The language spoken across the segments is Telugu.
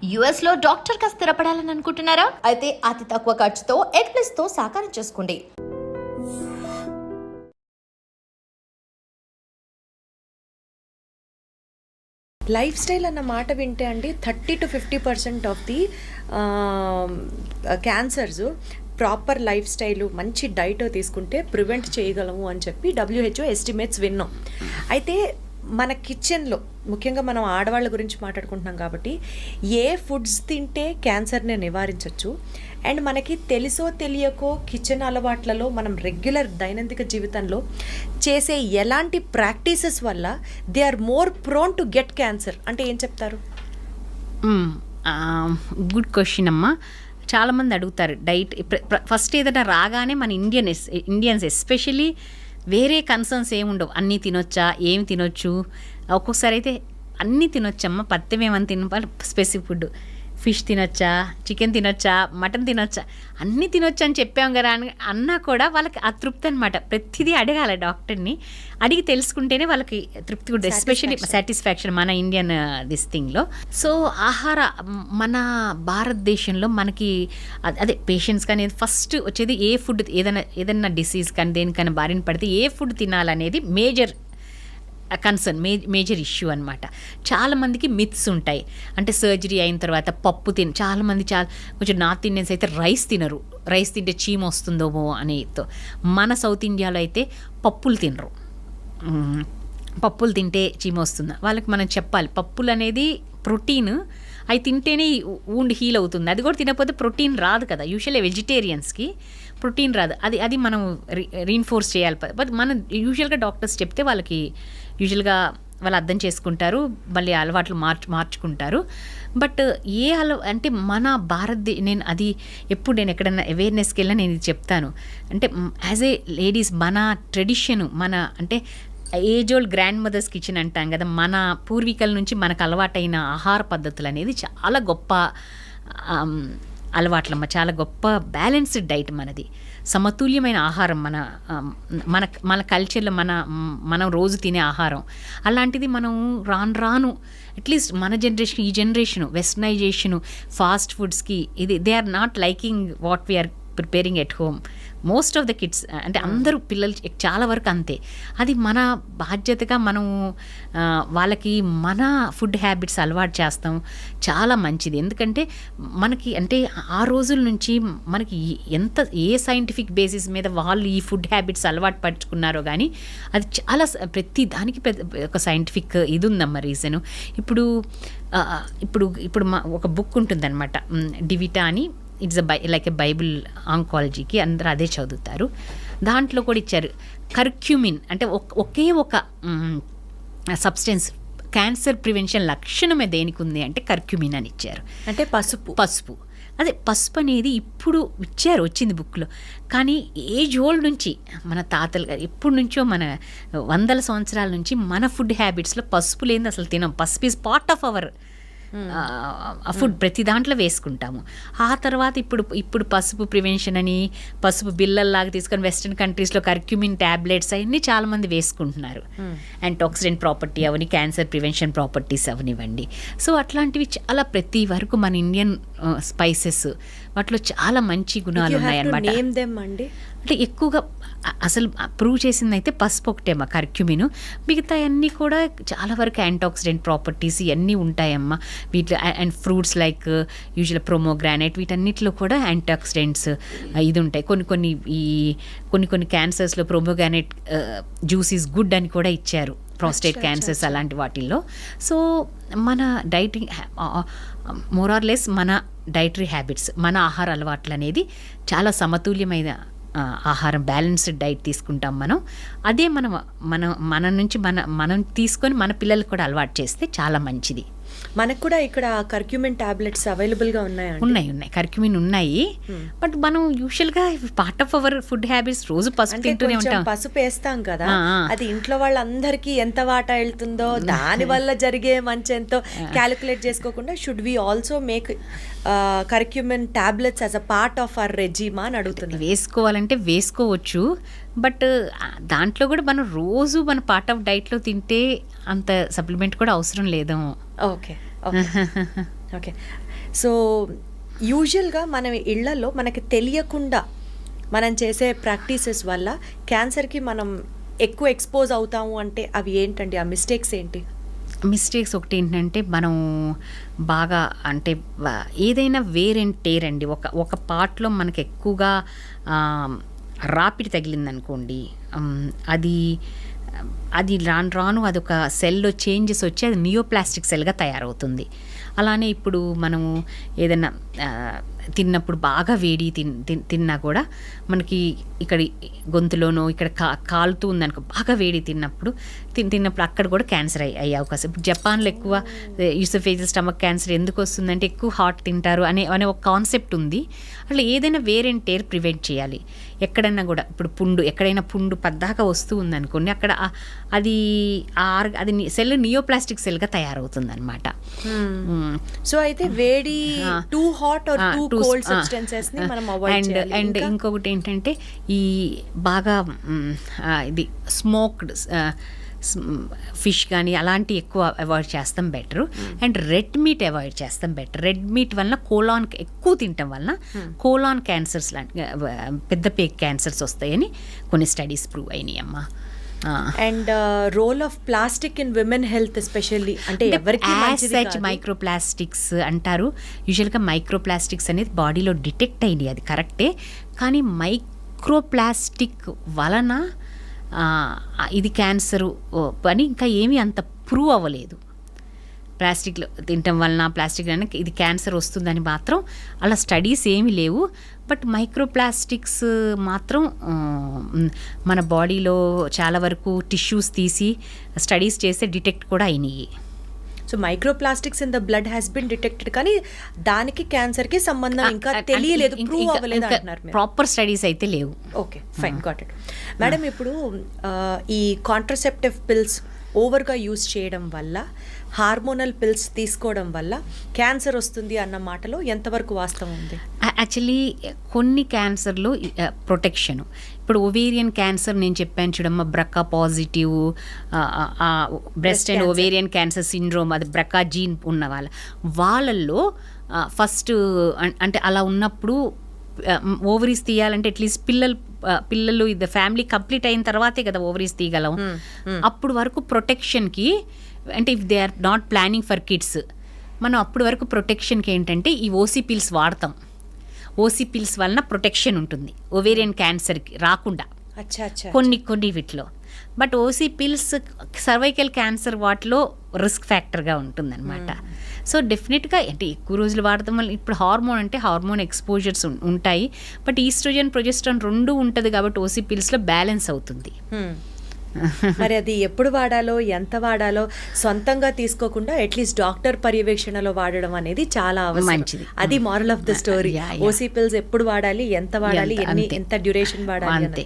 US లో డాక్టర్గా స్థిరపడాలని అనుకుంటున్నారా? అయితే అతి తక్కువ ఖర్చుతో ఎగ్ ప్లస్ తో సాకారం చేసుకోండి. లైఫ్ స్టైల్ అన్న మాట వింటే అండి 30-50% of the cancers proper life style మంచి డైట్ తీసుకుంటే ప్రివెంట్ చేయగలము అని చెప్పి WHO ఎస్టిమేట్స్ విన్నాం. అయితే మన కిచెన్లో ముఖ్యంగా మనం ఆడవాళ్ళ గురించి మాట్లాడుకుంటున్నాం కాబట్టి ఏ ఫుడ్స్ తింటే క్యాన్సర్ని నివారించవచ్చు అండ్ మనకి తెలుసో తెలియకో కిచెన్ అలవాట్లలో మనం రెగ్యులర్ దైనందిక జీవితంలో చేసే ఎలాంటి ప్రాక్టీసెస్ వల్ల they are more prone to get cancer అంటే ఏం చెప్తారు? గుడ్ క్వశ్చన్ అమ్మా. చాలామంది అడుగుతారు డైట్ ఫస్ట్ ఏదైనా రాగానే మన ఇండియన్స్ ఎస్పెషలీ వేరే కన్సర్న్స్ ఏముండవు, అన్నీ తినొచ్చా, ఏమి తినొచ్చు, ఒక్కొక్కసారి అయితే అన్నీ తినొచ్చమ్మా, పత్యమేమని తిన స్పెసిఫిక్ ఫుడ్, ఫిష్ తినొచ్చా, చికెన్ తినొచ్చా, మటన్ తినొచ్చా, అన్నీ తినొచ్చా అని చెప్పాం కదా అని అన్నా కూడా వాళ్ళకి అతృప్తి అనమాట. ప్రతిదీ అడగాలి డాక్టర్ని, అడిగి తెలుసుకుంటేనే వాళ్ళకి తృప్తి ఉంటుంది, ఎస్పెషల్లీ సాటిస్ఫాక్షన్ మన ఇండియన్ దిస్ థింగ్లో. సో మన భారతదేశంలో మనకి అదే పేషెంట్స్ కానీ ఫస్ట్ వచ్చేది ఏ ఫుడ్, ఏదైనా డిసీజ్ కానీ దేనికైనా బారిన పడితే ఏ ఫుడ్ తినాలనేది మేజర్ కన్సర్న్, మేజర్ ఇష్యూ అనమాట. చాలామందికి మిత్స్ ఉంటాయి, అంటే సర్జరీ అయిన తర్వాత పప్పు చాలామంది కొంచెం నార్త్ ఇండియన్స్ అయితే రైస్ తినరు, రైస్ తింటే చీమ వస్తుందేమో అనేతో. మన సౌత్ ఇండియాలో అయితే పప్పులు తినరు, పప్పులు తింటే చీమ వస్తుందా. వాళ్ళకి మనం చెప్పాలి పప్పులు అనేది ప్రోటీన్, అవి తింటేనే వూండ్ హీల్ అవుతుంది. అది కూడా తినకపోతే ప్రోటీన్ రాదు కదా, యూజువల్లీ వెజిటేరియన్స్కి ప్రోటీన్ రాదు. అది మనం రీఇన్ఫోర్స్ చేయాలి. బట్ మన యూజువల్గా డాక్టర్స్ చెప్తే వాళ్ళకి యూజువల్గా వాళ్ళు అర్థం చేసుకుంటారు, మళ్ళీ అలవాట్లు మార్చుకుంటారు. బట్ అంటే మన నేను అది ఎప్పుడు నేను ఎక్కడైనా అవేర్నెస్కి వెళ్ళినా నేను ఇది చెప్తాను. అంటే యాజ్ ఏ లేడీస్ మన ట్రెడిషన్, మన అంటే age old grandmothers kitchen అంటాం కదా, మన పూర్వీకుల నుంచి మనకు అలవాటైన ఆహార పద్ధతులు అనేది చాలా గొప్ప అలవాట్లమ్మ, చాలా గొప్ప బ్యాలెన్స్డ్ డైట్ మనది, సమతుల్యమైన ఆహారం మన కల్చర్లో మనం రోజు తినే ఆహారం. అలాంటిది మనం రాను అట్లీస్ట్ మన జనరేషన్, ఈ జనరేషను వెస్టర్నైజేషను, ఫాస్ట్ ఫుడ్స్కి they are not liking what we're preparing at home. Most of the kids అంటే అందరూ పిల్లలు చాలా వరకు అంతే. అది మన బాధ్యతగా మనం వాళ్ళకి మన ఫుడ్ హ్యాబిట్స్ అలవాటు చేస్తాం, చాలా మంచిది. ఎందుకంటే మనకి అంటే ఆ రోజుల నుంచి మనకి ఏ సైంటిఫిక్ బేసిస్ మీద వాళ్ళు ఈ ఫుడ్ హ్యాబిట్స్ అలవాటు పరుచుకున్నారో కానీ అది చాలా ప్రతి దానికి ఒక సైంటిఫిక్ ఇది ఉందమ్మా రీజను. ఇప్పుడు ఒక బుక్ ఉంటుందన్నమాట, డివిటా అని, ఇట్స్ లైక్ ఎ బైబుల్ ఆంకాలజీకి, అందరూ అదే చదువుతారు. దాంట్లో కూడా ఇచ్చారు కర్క్యూమిన్ అంటే ఒకే ఒక సబ్స్టెన్స్ క్యాన్సర్ ప్రివెన్షన్ లక్షణమే దేనికి ఉంది అంటే కర్క్యూమిన్ అని ఇచ్చారు. అంటే పసుపు అదే పసుపు అనేది ఇప్పుడు వచ్చింది బుక్లో. కానీ ఏజ్ ఓల్డ్ నుంచి మన తాతలు గారు ఎప్పటి నుంచో మన వందల సంవత్సరాల నుంచి మన ఫుడ్ హ్యాబిట్స్లో పసుపు లేని అసలు తినం. పసుపు is part of our food, ప్రతి దాంట్లో వేసుకుంటాము. ఆ తర్వాత ఇప్పుడు పసుపు ప్రివెన్షన్ అని పసుపు బిల్లల్లాగా తీసుకొని వెస్ట్రన్ కంట్రీస్లో కర్క్యూమిన్ ట్యాబ్లెట్స్ అవన్నీ చాలామంది వేసుకుంటున్నారు. యాంటాక్సిడెంట్ ప్రాపర్టీ అవని, క్యాన్సర్ ప్రివెన్షన్ ప్రాపర్టీస్ అవనివ్వండి. సో అట్లాంటివి చాలా ప్రతి వరకు మన ఇండియన్ స్పైసెస్ వాటిలో చాలా మంచి గుణాలు ఉన్నాయన్నమాట. అంటే ఎక్కువగా అసలు ప్రూవ్ చేసింది అయితే పసుపు ఒకటేమ్మా, కర్క్యూమిన్. మిగతా అన్నీ కూడా చాలా వరకు యాంటాక్సిడెంట్ ప్రాపర్టీస్ ఇవన్నీ ఉంటాయమ్మా వీటిలో. And fruits like usual pomegranate, వీటన్నిటిలో కూడా యాంటాక్సిడెంట్స్ ఇది ఉంటాయి. కొన్ని క్యాన్సర్స్లో ప్రోమోగ్రానైట్ జ్యూస్ ఈజ్ గుడ్ అని కూడా ఇచ్చారు, ప్రాస్టేట్ క్యాన్సర్స్ అలాంటి వాటిల్లో. సో మన డైటింగ్ మోర్ ఆర్ లెస్ మన డైటరీ హ్యాబిట్స్, మన ఆహార అలవాట్లు అనేది చాలా సమతుల్యమైన ఆహారం, బ్యాలెన్స్డ్ డైట్ తీసుకుంటాం మనం. అదే మన నుంచి మనం తీసుకొని మన పిల్లలకు కూడా అలవాటు చేస్తే చాలా మంచిది. మనకు కూడా ఇక్కడ కర్క్యూమిన్ టాబ్లెట్స్ అవైలబుల్గా ఉన్నాయి కర్క్యూమిన్ ఉన్నాయి. బట్ మనం యూజువల్గా part of our food habits రోజు పసుపు తింటూనే ఉంటాం. పసుపు వేస్తాం కదా, అది ఇంట్లో వాళ్ళందరికీ ఎంత వాటా వెళ్తుందో దాని వల్ల జరిగే మంచి ఎంతో క్యాలిక్యులేట్ చేసుకోకుండా should we also make curcumin tablets as a part of our regimen అని అడుగుతుంది. వేసుకోవాలంటే వేసుకోవచ్చు, బట్ దాంట్లో కూడా మనం రోజు మన పార్ట్ ఆఫ్ డైట్లో తింటే అంత సప్లిమెంట్ కూడా అవసరం లేదేమో. Okay okay. సో యూజువల్గా మనం ఇళ్లలో మనకి తెలియకుండా మనం చేసే ప్రాక్టీసెస్ వల్ల క్యాన్సర్కి మనం ఎక్కువ ఎక్స్పోజ్ అవుతాము అంటే అవి ఏంటండి, ఆ మిస్టేక్స్ ఏంటి? మిస్టేక్స్ ఒకటి ఏంటంటే మనం బాగా అంటే ఏదైనా వేర్ అండ్ టేర్ అండి, ఒక పార్ట్లో మనకు ఎక్కువగా రాపిడి తగిలిందనుకోండి, అది రాను అదొక సెల్లో చేంజెస్ వచ్చి అది నియోప్లాస్టిక్ సెల్గా తయారవుతుంది. అలానే ఇప్పుడు మనము ఏదైనా తిన్నప్పుడు బాగా వేడి తిన్నా కూడా మనకి ఇక్కడ గొంతులోనో ఇక్కడ కాలుతూ ఉందనుకో, బాగా వేడి తిన్నప్పుడు అక్కడ కూడా క్యాన్సర్ అయ్యే అవకాశం. ఇప్పుడు జపాన్లో ఎక్కువ యూసోఫేజియల్ స్టమక్ క్యాన్సర్ ఎందుకు వస్తుందంటే ఎక్కువ హాట్ తింటారు అనే ఒక కాన్సెప్ట్ ఉంది. అట్లా ఏదైనా వేర్ అండ్ టేర్ ప్రివెంట్ చేయాలి. ఎక్కడన్నా కూడా ఇప్పుడు ఎక్కడైనా పుండు పద్దాకా వస్తూ ఉందనుకోండి, అక్కడ అది సెల్ నియోప్లాస్టిక్ సెల్గా తయారవుతుంది అనమాట. సో అయితే వేడి, too hot or two cold substances ని మనం అవాయిడ్ చేయాలి. అండ్ ఇంకొకటి ఏంటంటే ఈ బాగా ఇది స్మోక్డ్ ఫిష్ కానీ అలాంటి ఎక్కువ అవాయిడ్ చేస్తాం better. And red meat avoid చేస్తాం బెటర్. రెడ్ మీట్ వలన కోలాన్ ఎక్కువ తినటం వలన కోలాన్ క్యాన్సర్స్ లాంటి పెద్ద పేక్ క్యాన్సర్స్ వస్తాయని కొన్ని స్టడీస్ ప్రూవ్ అయినాయి అమ్మా. And role of plastic in women health especially, అంటే ఎవరికి మైక్రోప్లాస్టిక్స్ అంటారు. యూజువల్గా మైక్రోప్లాస్టిక్స్ అనేది బాడీలో డిటెక్ట్ అయింది, అది కరెక్టే. కానీ మైక్రోప్లాస్టిక్ వలన ఇది క్యాన్సరు అని ఇంకా ఏమీ అంత ప్రూవ్ అవ్వలేదు. ప్లాస్టిక్లో తినటం వలన ప్లాస్టిక్ వలన ఇది క్యాన్సర్ వస్తుందని మాత్రం అలా స్టడీస్ ఏమీ లేవు. బట్ మైక్రోప్లాస్టిక్స్ మాత్రం మన బాడీలో చాలా వరకు టిష్యూస్ తీసి స్టడీస్ చేస్తే డిటెక్ట్ కూడా అయినాయి. So microplastics in the blood has been detected, కానీ దానికి క్యాన్సర్కి సంబంధం ఇంకా తెలియలేదు, ప్రూవ్ అవ్వలేదు అంటున్నారు. ప్రాపర్ స్టడీస్ అయితే లేవు. Okay, fine, got it. Madam, ఇప్పుడు ఈ కాంట్రసెప్టివ్ పిల్స్ ఓవర్గా యూజ్ చేయడం వల్ల, హార్మోనల్ పిల్స్ తీసుకోవడం వల్ల క్యాన్సర్ వస్తుంది అన్న మాటలో ఎంతవరకు వాస్తవం ఉంది? యాక్చువల్లీ కొన్ని క్యాన్సర్లు ప్రొటెక్షను. ఇప్పుడు ఓవేరియన్ క్యాన్సర్ నేను చెప్పాను చూడమ్మా, బ్రకా positive, breast and ovarian cancer syndrome, అది బ్రకా జీన్ ఉన్న వాళ్ళల్లో ఫస్ట్ అంటే అలా ఉన్నప్పుడు ఓవరీస్ తీయాలంటే అట్లీస్ట్ పిల్లలు ఇది ఫ్యామిలీ కంప్లీట్ అయిన తర్వాతే కదా ఓవరీస్ తీయగలం. అప్పుడు వరకు ప్రొటెక్షన్కి, అంటే if they are not planning for kids, మనం అప్పుడు వరకు ప్రొటెక్షన్కి ఏంటంటే ఈ ఓసీ పిల్స్ వాడతాం. ఓసీ పిల్స్ వలన ప్రొటెక్షన్ ఉంటుంది ఓవేరియన్ క్యాన్సర్కి రాకుండా కొన్ని వీటిలో. But OC pills cervical cancer వాటిలో రిస్క్ ఫ్యాక్టర్గా ఉంటుందన్నమాట. సో డెఫినెట్గా అంటే ఎక్కువ రోజులు వాడటం వల్ల, ఇప్పుడు హార్మోన్ అంటే హార్మోన్ ఎక్స్పోజర్స్ ఉంటాయి, బట్ ఈస్ట్రోజన్ ప్రొజెస్ట్రాన్ రెండు ఉంటుంది కాబట్టి ఓసీ పిల్స్లో బ్యాలెన్స్ అవుతుంది. మరి అది ఎప్పుడు వాడాలో, ఎంత వాడాలో సొంతంగా తీసుకోకుండా అట్లీస్ట్ డాక్టర్ పర్యవేక్షణలో వాడడం అనేది చాలా మంచిది. అది moral of the story. OC pills ఎప్పుడు వాడాలి, ఎంత వాడాలి, ఎంత డ్యూరేషన్ వాడాలి అంతే.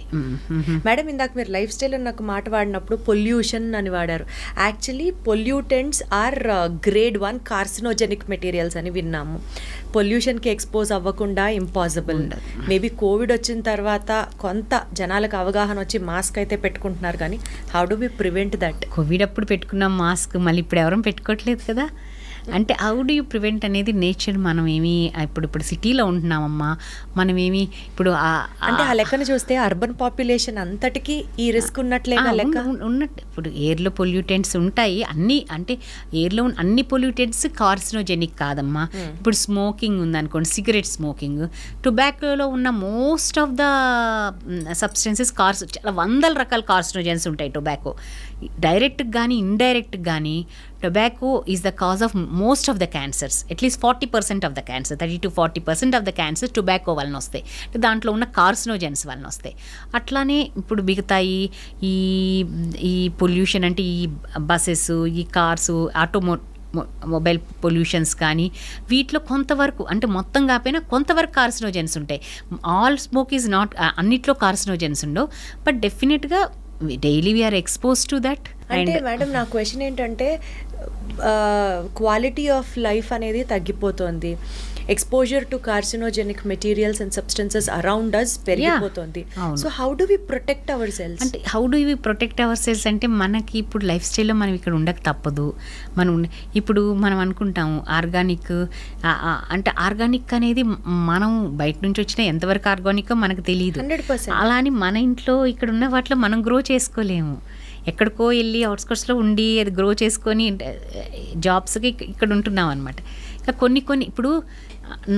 మేడం, ఇందాక మీరు లైఫ్ స్టైల్ నాకు మాట వాడినప్పుడు పొల్యూషన్ అని వాడారు. Actually pollutants are grade 1 carcinogenic materials అని విన్నాము. పొల్యూషన్కి ఎక్స్పోజ్ అవ్వకుండా ఇంపాసిబుల్. మేబీ కోవిడ్ వచ్చిన తర్వాత కొంత జనాలకు అవగాహన వచ్చి మాస్క్ అయితే పెట్టుకుంటున్నారు, కానీ how do we prevent that? Covid అప్పుడు పెట్టుకున్నాం మాస్క్, మళ్ళీ ఇప్పుడు ఎవరూ పెట్టుకోవట్లేదు కదా. అంటే హౌ డు యూ ప్రివెంట్ అనేది నేచర్. మనం ఏమి ఇప్పుడు సిటీలో ఉంటున్నామమ్మా, మనమేమి ఇప్పుడు అంటే ఆ లెక్కను చూస్తే అర్బన్ పాపులేషన్ అంతటికి ఈ రిస్క్ ఉన్నట్లే లెక్క ఉన్నట్టు. ఇప్పుడు ఎయిర్లో పొల్యూటెంట్స్ ఉంటాయి అన్నీ, అంటే ఎయిర్లో అన్ని పొల్యూటెంట్స్ కార్సినోజెనిక్ కాదమ్మా. ఇప్పుడు స్మోకింగ్ ఉందనుకోండి, సిగరెట్ స్మోకింగ్, టొబాకోలో ఉన్న మోస్ట్ ఆఫ్ ద సబ్స్టెన్సెస్ చాలా వందల రకాల కార్సినోజెన్స్ ఉంటాయి టొబాకో. డైరెక్ట్ కానీ ఇండైరెక్ట్ కానీ tobacco is the cause of most of the cancers. At least 40% of the cancer, 30 to 40% of the cancers tobacco వలన వస్తాయి, దాంట్లో ఉన్న కార్సినోజెన్స్ వలన వస్తాయి. అట్లానే ఇప్పుడు మిగతాయి ఈ పొల్యూషన్ అంటే ఈ బస్సెస్, ఈ కార్స్, మొబైల్ పొల్యూషన్స్ కానీ వీటిలో కొంతవరకు, అంటే మొత్తం కాకపోయినా కొంతవరకు కార్సినోజెన్స్ ఉంటాయి. ఆల్ స్మోక్ ఈజ్ నాట్, అన్నిట్లో కార్సినోజెన్స్ ఉండవు, బట్ డెఫినెట్గా daily we're exposed to that. అంటే మేడం, నా క్వశ్చన్ ఏంటంటే క్వాలిటీ ఆఫ్ లైఫ్ అనేది తగ్గిపోతుంది. Exposure to carcinogenic materials and substances around us పెరిగిపోతుంది. అవును. So how do we protect our cells? అంటే how do we protect our cells అంటే మనకి ఇప్పుడు లైఫ్ స్టైల్లో మనం ఇక్కడ ఉండక తప్పదు. ఇప్పుడు మనం అనుకుంటాము ఆర్గానిక్, అంటే ఆర్గానిక్ అనేది మనం బయట నుంచి వచ్చిన ఎంతవరకు ఆర్గానిక్ మనకు తెలియదు. 100%. అలా అని మన ఇంట్లో ఇక్కడ ఉన్న వాటిలో మనం గ్రో చేసుకోలేము. ఎక్కడికో వెళ్ళి అవుట్స్కట్స్లో ఉండి అది గ్రో చేసుకొని జాబ్స్కి ఇక్కడ ఉంటున్నాం అనమాట. ఇంకా కొన్ని ఇప్పుడు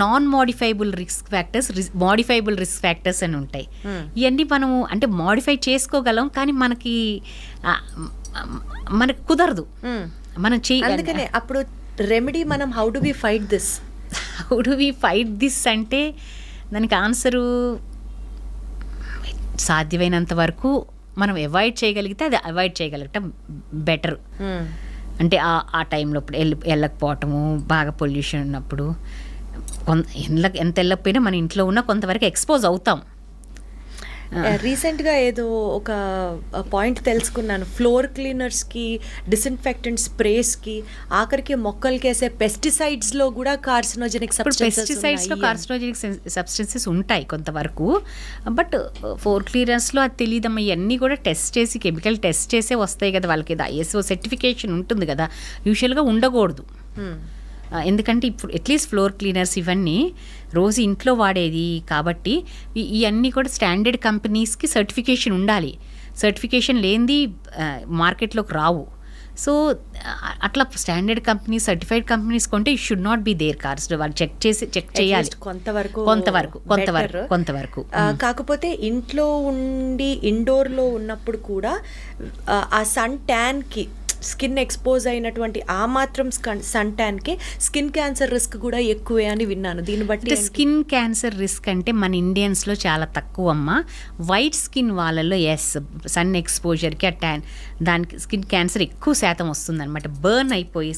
non modifiable risk factors, modifiable risk factors అని ఉంటాయి. ఇవన్నీ మనము అంటే మోడిఫై చేసుకోగలం, కానీ మనకి కుదరదు. మనం అందుకనే అప్పుడు రెమెడీ మనం how do we fight this అంటే దానికి ఆన్సరు సాధ్యమైనంత వరకు మనం అవాయిడ్ చేయగలిగితే అది అవాయిడ్ చేయగలగటం బెటర్. అంటే ఆ టైంలో ఇప్పుడు వెళ్ళకపోవటము, బాగా పొల్యూషన్ ఉన్నప్పుడు ఎంత వెళ్ళకపోయినా మన ఇంట్లో ఉన్న కొంతవరకు ఎక్స్పోజ్ అవుతాం. రీసెంట్గా ఏదో ఒక పాయింట్ తెలుసుకున్నాను. ఫ్లోర్ క్లీనర్స్కి, డిస్ఇన్ఫెక్టెంట్ స్ప్రేస్కి, ఆఖరికి మొక్కలకి వేసే పెస్టిసైడ్స్లో కూడా కార్సినోజెనిక్ పెస్టిసైడ్స్లో కార్సినోజెనిక్ సబ్స్టెన్సెస్ ఉంటాయి కొంతవరకు. బట్ ఫ్లోర్ క్లీనర్స్లో అది తెలియదమ్మా. ఇవన్నీ కూడా టెస్ట్ చేసి, కెమికల్ టెస్ట్ చేసే వస్తాయి కదా వాళ్ళకి. ఐఎస్ఓ సర్టిఫికేషన్ ఉంటుంది కదా, యూజువల్గా ఉండకూడదు. ఎందుకంటే ఇప్పుడు అట్లీస్ట్ ఫ్లోర్ క్లీనర్స్ ఇవన్నీ రోజు ఇంట్లో వాడేది కాబట్టి ఇవన్నీ కూడా స్టాండర్డ్ కంపెనీస్కి సర్టిఫికేషన్ ఉండాలి. సర్టిఫికేషన్ లేనిది మార్కెట్లోకి రావు. సో అట్లా స్టాండర్డ్ కంపెనీస్, సర్టిఫైడ్ కంపెనీస్ కొంటే it should not be there cars. వాళ్ళు చెక్ చేయాలి కొంతవరకు. కాకపోతే ఇంట్లో ఉండి ఇండోర్లో ఉన్నప్పుడు కూడా ఆ సన్ ట్యాన్కి, స్కిన్ ఎక్స్పోజ్ అయినటువంటి ఆ మాత్రం సన్ ట్యాన్కి స్కిన్ క్యాన్సర్ రిస్క్ కూడా ఎక్కువే అని విన్నాను. దీన్ని బట్టి స్కిన్ క్యాన్సర్ రిస్క్ అంటే మన ఇండియన్స్లో చాలా తక్కువ అమ్మ. వైట్ స్కిన్ వాళ్ళలో సన్ ఎక్స్పోజర్కి దానికి స్కిన్ క్యాన్సర్ ఎక్కువ శాతం వస్తుందన్నమాట. బర్న్ అయిపోయి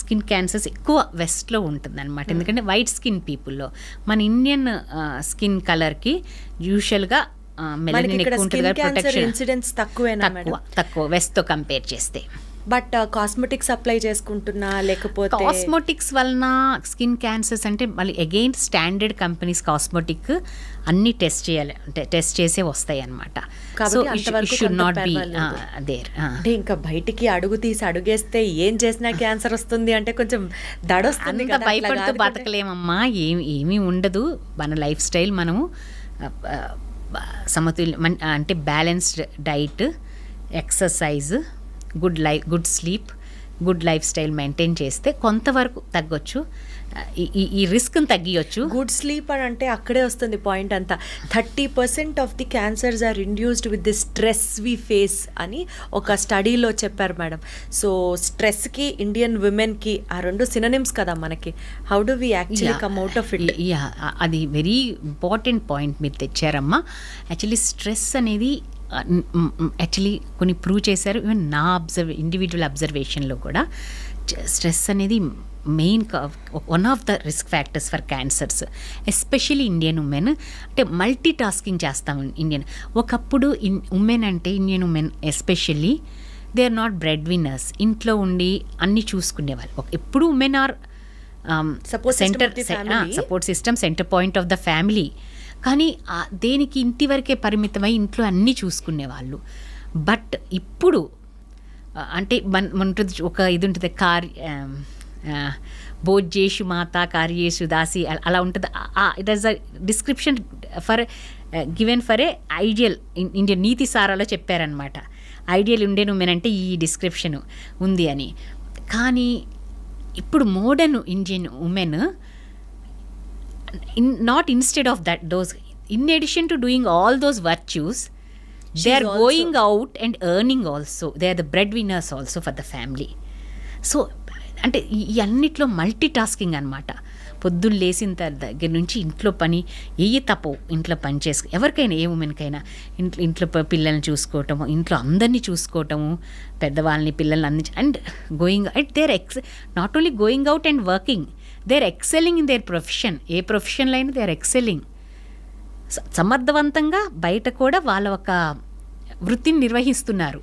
స్కిన్ క్యాన్సర్స్ ఎక్కువ వెస్ట్లో ఉంటుందన్నమాట. ఎందుకంటే వైట్ స్కిన్ పీపుల్లో. మన ఇండియన్ స్కిన్ కలర్కి యూజువల్గా మెలనిన్ ఎక్కువ ఉంటుంది, ప్రొటెక్షన్ ఇన్సిడెంట్స్ తక్కువ వెస్ట్తో కంపేర్ చేస్తే. బట్ కాస్మెటిక్స్ అప్లై చేసుకుంటున్నా, లేకపోతే కాస్మెటిక్స్ వలన స్కిన్ క్యాన్సర్స్ అంటే మళ్ళీ అగైన్ స్టాండర్డ్ కంపెనీస్ కాస్మెటిక్ అన్ని టెస్ట్ చేయాలి, అంటే టెస్ట్ చేసే వస్తాయి అనమాట. So should not be there. అంటే ఇంకా బయటికి అడుగు తీసి అడుగేస్తే ఏం చేసినా క్యాన్సర్ వస్తుంది అంటే కొంచెం దడొస్తుంది. అంత భయపడుతూ బతకలేమమ్మా. ఏమీ ఉండదు. మన లైఫ్ స్టైల్ మనము సమతుల్యం, అంటే balanced diet, exercise, good sleep, good life style maintain చేస్తే కొంతవరకు తగ్గొచ్చు, ఈ రిస్క్ని తగ్గియొచ్చు. గుడ్ స్లీప్ అని అంటే అక్కడే వస్తుంది పాయింట్ అంతా. 30% of the cancers are induced with the stress we face అని ఒక స్టడీలో చెప్పారు మేడం. సో స్ట్రెస్కి, ఇండియన్ విమెన్కి ఆ రెండు సినోనిమ్స్ కదా మనకి. How do we actually come out of it? అది వెరీ ఇంపార్టెంట్ పాయింట్ మీరు తెచ్చారమ్మా. యాక్చువల్లీ స్ట్రెస్ అనేది యాక్చువల్లీ కొన్ని ప్రూవ్ చేశారు. ఈవెన్ నా ఇండివిజువల్ అబ్జర్వేషన్లో కూడా స్ట్రెస్ అనేది main one of the risk factors for cancers, especially Indian women. అంటే మల్టీ టాస్కింగ్ చేస్తాం ఇండియన్. ఒకప్పుడు ఉమెన్ అంటే Indian women especially they are not breadwinners. ఇంట్లో ఉండి అన్నీ చూసుకునేవాళ్ళు. ఎప్పుడు women are support system, centre point of the family. కానీ దేనికి ఇంటి వరకే పరిమితమై ఇంట్లో అన్నీ చూసుకునేవాళ్ళు. బట్ ఇప్పుడు అంటే మన ఒక ఇది ఉంటుంది, భోజ్యేషు మాత కార్యేషు దాసి, అలా ఉంటుంది. It is a description for given for a ideal Indian నీతి సారాలో చెప్పారనమాట. ఐడియల్ ఇండియన్ ఉమెన్ అంటే ఈ డిస్క్రిప్షన్ ఉంది అని. కానీ ఇప్పుడు modern Indian women not instead of that, those in addition to doing all those virtues, they are going out and earning also. They are the breadwinners also for the family. So అంటే ఈ అన్నిట్లో మల్టీ టాస్కింగ్ అనమాట. పొద్దున్న లేచిన దగ్గర నుంచి ఇంట్లో పని తప్పవు. ఇంట్లో పని ఎవరికైనా, ఏ ఉమెన్కైనా ఇంట్లో పిల్లల్ని చూసుకోవటము, ఇంట్లో అందరినీ చూసుకోవటము, పెద్దవాళ్ళని, పిల్లల్ని అందించి, and going at there not only going out and working, they are excelling in their profession. ఏ ప్రొఫెషన్లో అయినా దే ఆర్ ఎక్సెలింగ్. సమర్థవంతంగా బయట కూడా వాళ్ళ ఒక వృత్తిని నిర్వహిస్తున్నారు.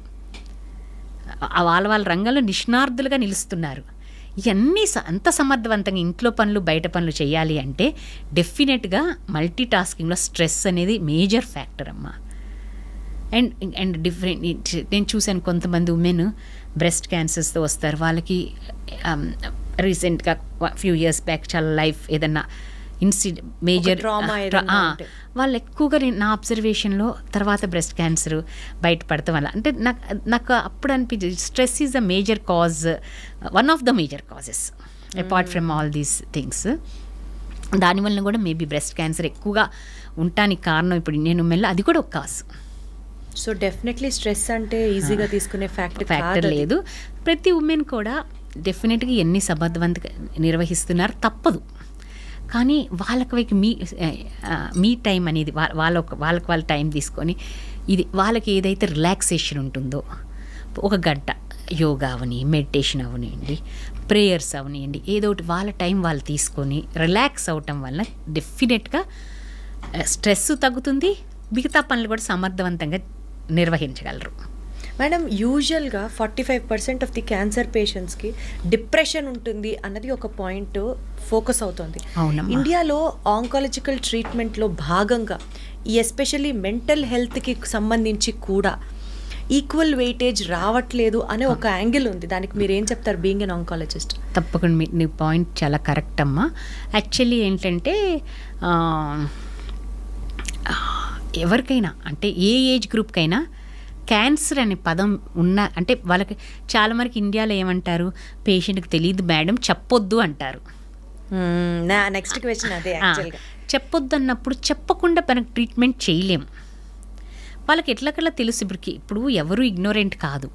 వాళ్ళ రంగంలో నిష్ణార్థులుగా నిలుస్తున్నారు. ఇవన్నీ అంత సమర్థవంతంగా ఇంట్లో పనులు బయట పనులు చేయాలి అంటే డెఫినెట్గా మల్టీ టాస్కింగ్లో స్ట్రెస్ అనేది మేజర్ ఫ్యాక్టర్ అమ్మా. అండ్ అండ్ డిఫరెంట్ నేను చూశాను కొంతమంది ఉమెన్ బ్రెస్ట్ క్యాన్సర్స్తో వస్తారు. వాళ్ళకి రీసెంట్గా ఫ్యూ ఇయర్స్ బ్యాక్ చాలా లైఫ్ ఏదన్నా మేజర్ వాళ్ళు ఎక్కువగా నా అబ్జర్వేషన్లో తర్వాత బ్రెస్ట్ క్యాన్సర్ బయటపడతాం వల్ల అంటే నాకు అప్పుడు అనిపించింది stress is the major cause, one of the major causes apart from all these things. దానివల్ల కూడా మేబీ బ్రెస్ట్ క్యాన్సర్ ఎక్కువగా ఉండటానికి కారణం ఇప్పుడు నేను అది కూడా ఒక కాజ్. సో డెఫినెట్లీ స్ట్రెస్ అంటే ఈజీగా తీసుకునే ఫ్యాక్టర్ లేదు. ప్రతి ఉమెన్ కూడా డెఫినెట్గా ఎన్ని సమర్థవంతంగా నిర్వహిస్తున్నారు తప్పదు, కానీ వాళ్ళకి మీ టైం అనేది వాళ్ళకి టైం తీసుకొని ఇది వాళ్ళకి ఏదైతే రిలాక్సేషన్ ఉంటుందో 1 గంట యోగా అవని, మెడిటేషన్ అవనివ్వండి, ప్రేయర్స్ అవనివ్వండి, ఏదో ఒకటి వాళ్ళ టైం వాళ్ళు తీసుకొని రిలాక్స్ అవటం వల్ల డెఫినెట్గా స్ట్రెస్ తగ్గుతుంది, మిగతా పనులు కూడా సమర్థవంతంగా నిర్వహించగలరు. మేడం, యూజువల్గా 45% ఆఫ్ ది క్యాన్సర్ పేషెంట్స్కి డిప్రెషన్ ఉంటుంది అన్నది ఒక పాయింట్ ఫోకస్ అవుతుంది. ఇండియాలో ఆంకాలజికల్ ట్రీట్మెంట్లో భాగంగా ఈ ఎస్పెషల్లీ మెంటల్ హెల్త్కి సంబంధించి కూడా ఈక్వల్ వెయిటేజ్ రావట్లేదు అనే ఒక యాంగిల్ ఉంది. దానికి మీరు ఏం చెప్తారు బీయింగ్ ఎన్ ఆంకాలజిస్ట్? తప్పకుండా నీ పాయింట్ చాలా కరెక్ట్ అమ్మా. యాక్చువల్లీ ఏంటంటే ఎవరికైనా అంటే ఏ ఏజ్ గ్రూప్కైనా క్యాన్సర్ అనే పదం అంటే వాళ్ళకి చాలా వరకు ఇండియాలో ఏమంటారు, పేషెంట్కి తెలియదు మేడం చెప్పొద్దు అంటారు. నెక్స్ట్ క్వశ్చన్ అదే. చెప్పొద్దు అన్నప్పుడు చెప్పకుండా మనకు ట్రీట్మెంట్ చేయలేము. వాళ్ళకి ఎట్లకల్లా తెలుసు. ఇప్పుడు ఎవరు ఇగ్నోరెంట్ కాదు.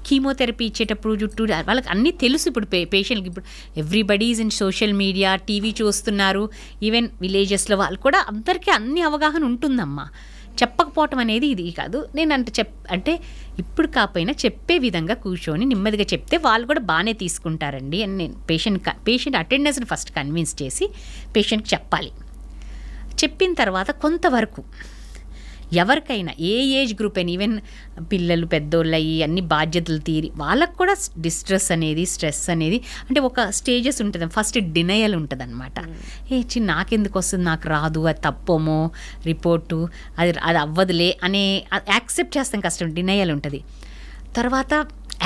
కీమోథెరపీ ఇచ్చేటప్పుడు జుట్టు వాళ్ళకి అన్నీ తెలుసు. ఇప్పుడు పేషెంట్కి ఇప్పుడు everybody is in social media, TV చూస్తున్నారు, ఈవెన్ విలేజెస్లో వాళ్ళు కూడా అందరికీ అన్ని అవగాహన ఉంటుందమ్మా. చెప్పకపోవటం అనేది ఇది కాదు. నేను అంటే ఇప్పుడు కాకపోయినా చెప్పే విధంగా కూర్చొని నెమ్మదిగా చెప్తే వాళ్ళు కూడా బాగానే తీసుకుంటారండి అని నేను పేషెంట్ అటెండెన్స్ని ఫస్ట్ కన్విన్స్ చేసి పేషెంట్కి చెప్పాలి. చెప్పిన తర్వాత కొంతవరకు ఎవరికైనా ఏ ఏజ్ గ్రూప్ అయినా, ఈవెన్ పిల్లలు పెద్దోళ్ళు అయ్యి అన్ని బాధ్యతలు తీరి వాళ్ళకు కూడా స్ట్రెస్ అనేది అంటే ఒక స్టేజెస్ ఉంటుంది. ఫస్ట్ డినయల్ ఉంటుంది అనమాట. నాకెందుకు వస్తుంది, నాకు రాదు, అది తప్పమో రిపోర్టు, అది అవ్వదులే అనే యాక్సెప్ట్ చేస్తాం కష్టం. డినయల్ ఉంటుంది. తర్వాత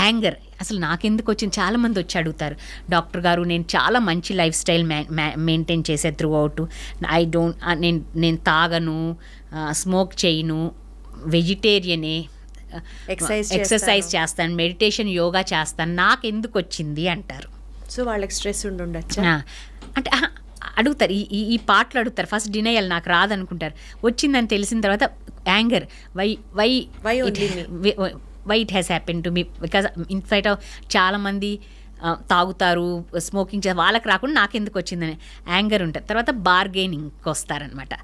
యాంగర్, అసలు నాకెందుకు వచ్చింది. చాలామంది వచ్చి అడుగుతారు, డాక్టర్ గారు నేను చాలా మంచి లైఫ్ స్టైల్ మెయింటైన్ చేసే త్రూ అవుట్, నేను తాగను, స్మోక్ చేయను, వెజిటేరియనే, ఎక్సర్సైజ్ చేస్తాను, మెడిటేషన్ యోగా చేస్తాను, నాకెందుకు వచ్చింది అంటారు. సో వాళ్ళకి స్ట్రెస్ ఉండొచ్చు అంటే అడుగుతారు, ఈ పాటలు అడుగుతారు. ఫస్ట్ డినయల్, నాకు రాదనుకుంటారు. వచ్చిందని తెలిసిన తర్వాత anger, why it has happen to me, because in fact చాలామంది తాగుతారు, స్మోకింగ్ చేస్తారు, వాళ్ళకి రాకుండా నాకెందుకు వచ్చిందని యాంగర్ ఉంటుంది. తర్వాత బార్గెనింగ్కి వస్తారనమాట.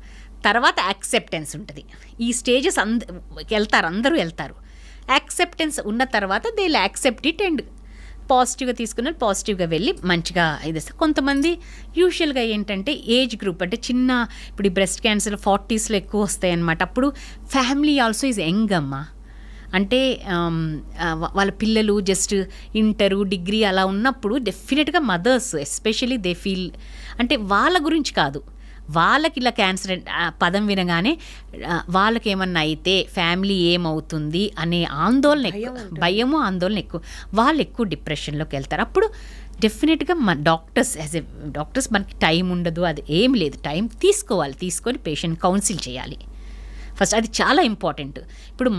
తర్వాత యాక్సెప్టెన్స్ ఉంటుంది. ఈ స్టేజెస్ అందరూ వెళ్తారు. యాక్సెప్టెన్స్ ఉన్న తర్వాత they will accept it and పాజిటివ్గా తీసుకుని పాజిటివ్గా వెళ్ళి మంచిగా ఇది. కొంతమంది యూజువల్గా ఏంటంటే ఏజ్ గ్రూప్ అంటే ఇప్పుడు ఈ బ్రెస్ట్ క్యాన్సర్ 40sలో ఎక్కువ వస్తాయి అన్నమాట. అప్పుడు ఫ్యామిలీ ఆల్సో ఈజ్ యంగ్ అమ్మా. అంటే వాళ్ళ పిల్లలు జస్ట్ ఇంటరు డిగ్రీ అలా ఉన్నప్పుడు డెఫినెట్గా మదర్స్ ఎస్పెషలీ దే ఫీల్, అంటే వాళ్ళ గురించి కాదు, వాళ్ళకి ఇలా క్యాన్సర్ పదం వినగానే వాళ్ళకి ఏమన్నా అయితే ఫ్యామిలీ ఏమవుతుంది అనే ఆందోళన ఎక్కువ, భయము ఆందోళన ఎక్కువ, వాళ్ళు ఎక్కువ డిప్రెషన్లోకి వెళ్తారు. అప్పుడు డెఫినెట్గా మన డాక్టర్స్ మనకి టైం ఉండదు, అది ఏం లేదు, టైం తీసుకొని పేషెంట్ కౌన్సిల్ చేయాలి ఫస్ట్. అది చాలా ఇంపార్టెంట్. ఇప్పుడు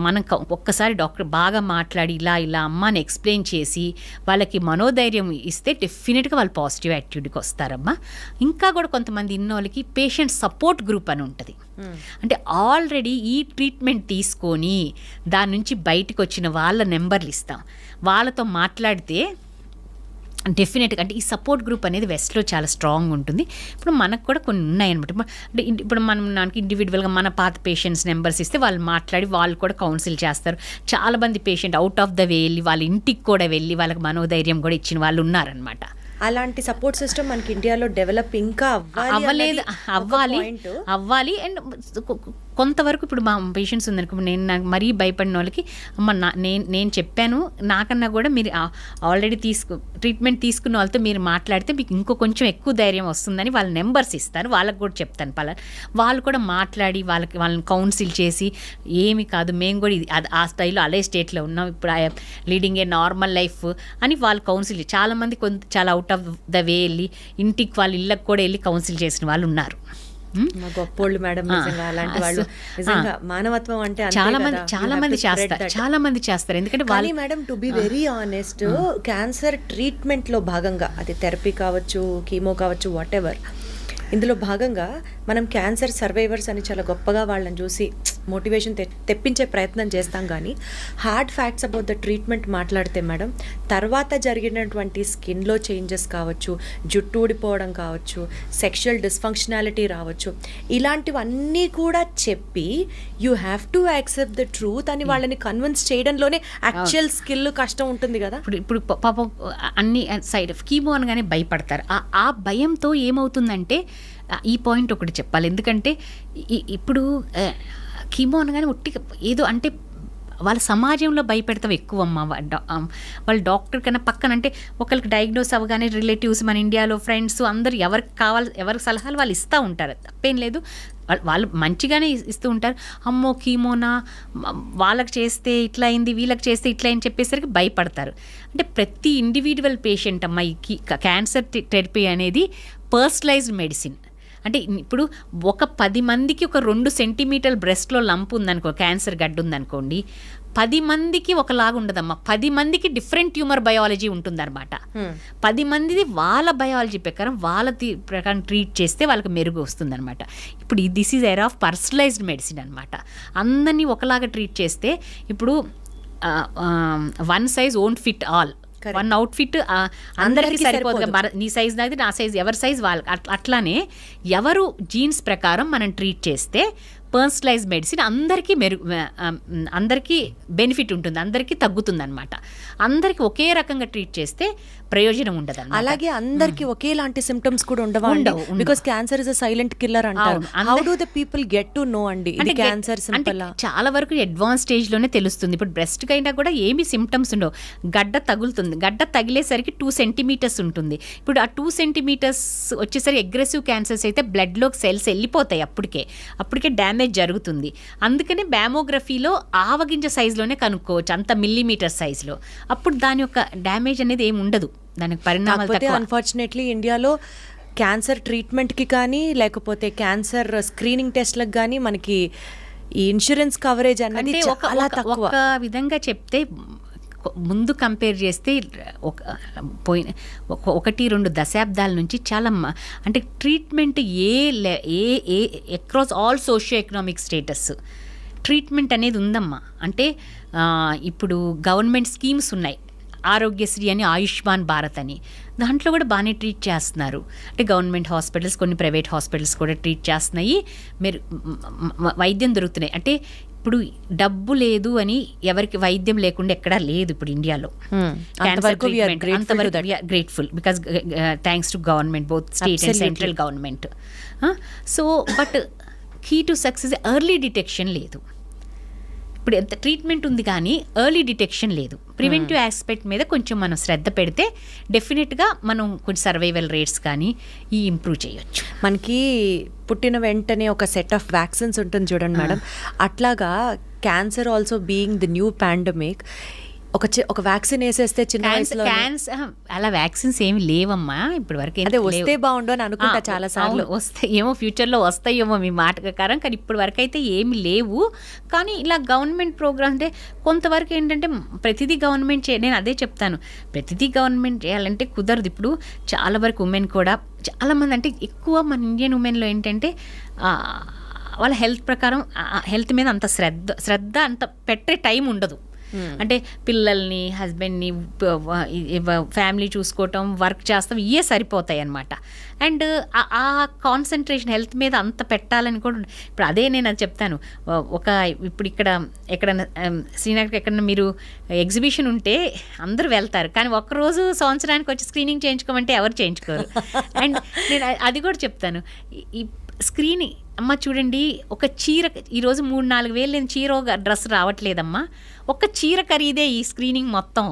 మనం ఒక్కసారి డాక్టర్ బాగా మాట్లాడి ఇలా అమ్మని ఎక్స్ప్లెయిన్ చేసి వాళ్ళకి మనోధైర్యం ఇస్తే డెఫినెట్గా వాళ్ళు పాజిటివ్ యాటిట్యూడ్కి వస్తారమ్మా. ఇంకా కూడా కొంతమంది వాళ్ళకి పేషెంట్ సపోర్ట్ గ్రూప్ అని ఉంటుంది. అంటే ఆల్రెడీ ఈ ట్రీట్మెంట్ తీసుకొని దాని నుంచి బయటకు వచ్చిన వాళ్ళ నెంబర్లు ఇస్తాం. వాళ్ళతో మాట్లాడితే డెఫినెట్గా అంటే ఈ సపోర్ట్ గ్రూప్ అనేది వెస్ట్లో చాలా స్ట్రాంగ్ ఉంటుంది. ఇప్పుడు మనకు కూడా కొన్ని ఉన్నాయన్నమాట. అంటే ఇప్పుడు మనకి ఇండివిజువల్గా మన పాత పేషెంట్స్ నెంబర్స్ ఇస్తే వాళ్ళు మాట్లాడి వాళ్ళు కూడా కౌన్సిల్ చేస్తారు. చాలామంది patient out of the way వెళ్ళి వాళ్ళ ఇంటికి కూడా వెళ్ళి వాళ్ళకి మనోధైర్యం కూడా ఇచ్చిన వాళ్ళు ఉన్నారనమాట. అలాంటి సపోర్ట్ సిస్టమ్ మనకి ఇండియాలో డెవలప్ ఇంకా అవ్వాలి. అండ్ కొంతవరకు ఇప్పుడు మా పేషెంట్స్ ఉందనుకో, నాకు మరీ భయపడిన వాళ్ళకి అమ్మ నేను చెప్పాను, నాకన్నా కూడా మీరు ఆల్రెడీ ట్రీట్మెంట్ తీసుకున్న వాళ్ళతో మీరు మాట్లాడితే మీకు ఇంకో కొంచెం ఎక్కువ ధైర్యం వస్తుందని వాళ్ళ నెంబర్స్ ఇస్తారు, వాళ్ళకి కూడా చెప్తాను. వాళ్ళు కూడా మాట్లాడి వాళ్ళని కౌన్సిల్ చేసి ఏమి కాదు, మేము కూడా ఇది ఆ స్థాయిలో అదే స్టేట్లో ఉన్నాం, ఇప్పుడు లీడింగ్ ఏ నార్మల్ లైఫ్ అని వాళ్ళు కౌన్సిల్. చాలామంది చాలా అవుట్ ఆఫ్ ద వే వెళ్ళి ఇంటికి వాళ్ళ ఇళ్ళకి కూడా వెళ్ళి కౌన్సిల్ చేసిన వాళ్ళు ఉన్నారు. మా గొప్పోళ్ళు మేడం, నిజంగా అలాంటి వాళ్ళు. నిజంగా మానవత్వం అంటే చాలా మంది చేస్తారు. ఎందుకంటే కానీ madam, to be very honest, cancer treatment లో భాగంగా అది థెరపీ కావచ్చు, కీమో కావచ్చు, వాట్ ఎవర్, ఇందులో భాగంగా మనం క్యాన్సర్ సర్వైవర్స్ అని చాలా గొప్పగా వాళ్ళని చూసి మోటివేషన్ తెప్పించే ప్రయత్నం చేస్తాం. కానీ hard facts about the treatment మాట్లాడితే మేడం, తర్వాత జరిగినటువంటి స్కిన్లో చేంజెస్ కావచ్చు, జుట్టు ఊడిపోవడం కావచ్చు, సెక్షువల్ డిస్ఫంక్షనాలిటీ రావచ్చు, ఇలాంటివన్నీ కూడా చెప్పి you have to accept the truth అని వాళ్ళని కన్విన్స్ చేయడంలోనే యాక్చువల్ స్కిల్ కష్టం ఉంటుంది కదా. ఇప్పుడు పాపం అన్ని సైడ్ కీమో అనగానే భయపడతారు. ఆ భయంతో ఏమవుతుందంటే, ఈ పాయింట్ ఒకటి చెప్పాలి. ఎందుకంటే ఇప్పుడు కీమో అనగానే ఒట్టి ఏదో అంటే వాళ్ళ సమాజంలో భయపెడతాం ఎక్కువ అమ్మ. వాళ్ళ డాక్టర్ కన్నా పక్కన అంటే ఒకరికి డయాగ్నోస్ అవ్వగానే రిలేటివ్స్, మన ఇండియాలో ఫ్రెండ్స్ అందరు ఎవరికి సలహాలు వాళ్ళు ఇస్తూ ఉంటారు, తప్పేం లేదు. వాళ్ళు మంచిగానే ఇస్తూ ఉంటారు. అమ్మో కీమోనా, వాళ్ళకి చేస్తే ఇట్లా అయింది, వీళ్ళకి చేస్తే ఇట్లా అని చెప్పేసరికి భయపడతారు. అంటే ప్రతి ఇండివిజువల్ పేషెంట్ అమ్మ ఈ క్యాన్సర్ థెరపీ అనేది పర్సనలైజ్డ్ మెడిసిన్. అంటే ఇప్పుడు ఒక 10 మందికి ఒక 2 సెంటీమీటర్ల బ్రెస్ట్లో లంప్ ఉందనుకో, క్యాన్సర్ గడ్డ ఉందనుకోండి, 10 మందికి ఒకలాగా ఉండదమ్మా. 10 మందికి డిఫరెంట్ ట్యూమర్ బయాలజీ ఉంటుందన్నమాట. 10 మందిది వాళ్ళ బయాలజీ ప్రకారం ప్రకారం ట్రీట్ చేస్తే వాళ్ళకి మెరుగు వస్తుందన్నమాట. ఇప్పుడు this is era of personalised medicine అనమాట. అందరినీ ఒకలాగా ట్రీట్ చేస్తే ఇప్పుడు one size won't fit all. One outfit అందరికీ సరిపోదు. నీ సైజ్ నాది, నా సైజ్, ఎవరి సైజ్ వాళ్ళకి. అట్లానే ఎవరు జీన్స్ ప్రకారం మనం ట్రీట్ చేస్తే పర్సనలైజ్ మెడిసిన్ అందరికీ బెనిఫిట్ ఉంటుంది, అందరికీ తగ్గుతుంది అనమాట. అందరికీ ఒకే రకంగా ట్రీట్ చేస్తే ప్రయోజనం ఉండదు. అలాగే అందరికీ ఒకేలాంటి సిమ్టమ్స్ కూడా ఉండవు, because cancer is a silent killer అంటారు. How do the people get to know అండి ఇది క్యాన్సర్ సింపుల్? చాలా వరకు అడ్వాన్స్ స్టేజ్ లోనే తెలుస్తుంది. ఇప్పుడు బ్రెస్ట్ కైనా కూడా ఏమి సిమ్టమ్స్ ఉండవు, గడ్డ తగులుతుంది, గడ్డ తగిలేసరికి 2 సెంటీమీటర్స్ ఉంటుంది. ఇప్పుడు ఆ 2 సెంటీమీటర్స్ వచ్చేసరికి అగ్రెసివ్ క్యాన్సర్స్ అయితే బ్లడ్లోకి సెల్స్ వెళ్ళిపోతాయి, అప్పటికే డ్యామేజ్ జరుగుతుంది. అందుకనే మ్యామోగ్రఫీలో ఆవగింజ సైజులోనే కనుక్కోవచ్చు, అంత మిల్లీమీటర్ సైజులో. అప్పుడు దాని యొక్క డ్యామేజ్ అనేది ఏమి ఉండదు, దానికి పరిణామాలు. అన్ఫార్చునేట్లీ ఇండియాలో క్యాన్సర్ ట్రీట్మెంట్కి కానీ లేకపోతే క్యాన్సర్ స్క్రీనింగ్ టెస్ట్లకు కానీ మనకి ఈ ఇన్సూరెన్స్ కవరేజ్ అనేది చాలా తక్కువ. ఒక విధంగా చెప్తే ముందు కంపేర్ చేస్తే 1-2 దశాబ్దాల నుంచి చాలా అంటే treatment across all socio economic status treatment అనేది ఉందమ్మా. అంటే ఇప్పుడు గవర్నమెంట్ స్కీమ్స్ ఉన్నాయి, ఆరోగ్యశ్రీ అని, ఆయుష్మాన్ భారత్ అని, దాంట్లో కూడా బాగానే ట్రీట్ చేస్తున్నారు. అంటే గవర్నమెంట్ హాస్పిటల్స్, కొన్ని ప్రైవేట్ హాస్పిటల్స్ కూడా ట్రీట్ చేస్తున్నాయి, మీరు వైద్యం దొరుకుతున్నాయి. అంటే ఇప్పుడు డబ్బు లేదు అని ఎవరికి వైద్యం లేకుండా ఎక్కడా లేదు ఇప్పుడు ఇండియాలో. Grateful because thanks to government, both state and central government. So but key to success early detection లేదు. ఇప్పుడు ఎంత ట్రీట్మెంట్ ఉంది కానీ ఎర్లీ డిటెక్షన్ లేదు. ప్రివెంటివ్ ఆస్పెక్ట్ మీద కొంచెం మనం శ్రద్ధ పెడితే డెఫినెట్గా మనం కొంచెం సర్వైవల్ రేట్స్ కానీ ఇంప్రూవ్ చేయొచ్చు. మనకి పుట్టిన వెంటనే ఒక సెట్ ఆఫ్ వ్యాక్సిన్స్ ఉంటుంది చూడండి మేడం, అట్లాగా cancer also being the new pandemic, ఒక వ్యాక్సిన్ వేసేస్తే చిన్న వయసులో అలా వ్యాక్సిన్స్ ఏమి లేవమ్మా ఇప్పటి వరకు. అదే వస్తే బాగుండు అని అనుకుంటా చాలా సార్లు. వస్తాయేమో, ఫ్యూచర్లో వస్తాయేమో మీ మాట ప్రకారం, కానీ ఇప్పటి వరకు అయితే ఏమి లేవు. కానీ ఇలా గవర్నమెంట్ ప్రోగ్రామ్ అంటే కొంతవరకు ఏంటంటే ప్రతిదీ గవర్నమెంట్ నేను అదే చెప్తాను, ప్రతిదీ గవర్నమెంట్ చేయాలంటే కుదరదు. ఇప్పుడు చాలా వరకు ఉమెన్ కూడా చాలామంది, అంటే ఎక్కువ మన ఇండియన్ ఉమెన్లో ఏంటంటే వాళ్ళ హెల్త్ ప్రకారం హెల్త్ మీద అంత శ్రద్ధ అంత పెట్టే టైం ఉండదు. అంటే పిల్లల్ని, హస్బెండ్ని, ఫ్యామిలీ చూసుకోవటం, వర్క్ చేస్తాం, ఇవే సరిపోతాయి అన్నమాట. అండ్ ఆ కాన్సన్ట్రేషన్ హెల్త్ మీద అంత పెట్టాలని కూడా ఇప్పుడు అదే నేను అది చెప్తాను. ఇప్పుడు ఎక్కడన్నా శ్రీనగర్కి ఎక్కడన్నా మీరు ఎగ్జిబిషన్ ఉంటే అందరూ వెళ్తారు, కానీ ఒక్కరోజు సంవత్సరానికి వచ్చి స్క్రీనింగ్ చేయించుకోమంటే ఎవరు చేయించుకోరు. అండ్ నేను అది కూడా చెప్తాను, ఈ స్క్రీనింగ్ అమ్మ చూడండి, ఒక చీర ఈరోజు 3-4 వేలు లేని చీర డ్రెస్ రావట్లేదమ్మా. ఒక చీర ఖరీదే ఈ స్క్రీనింగ్ మొత్తం.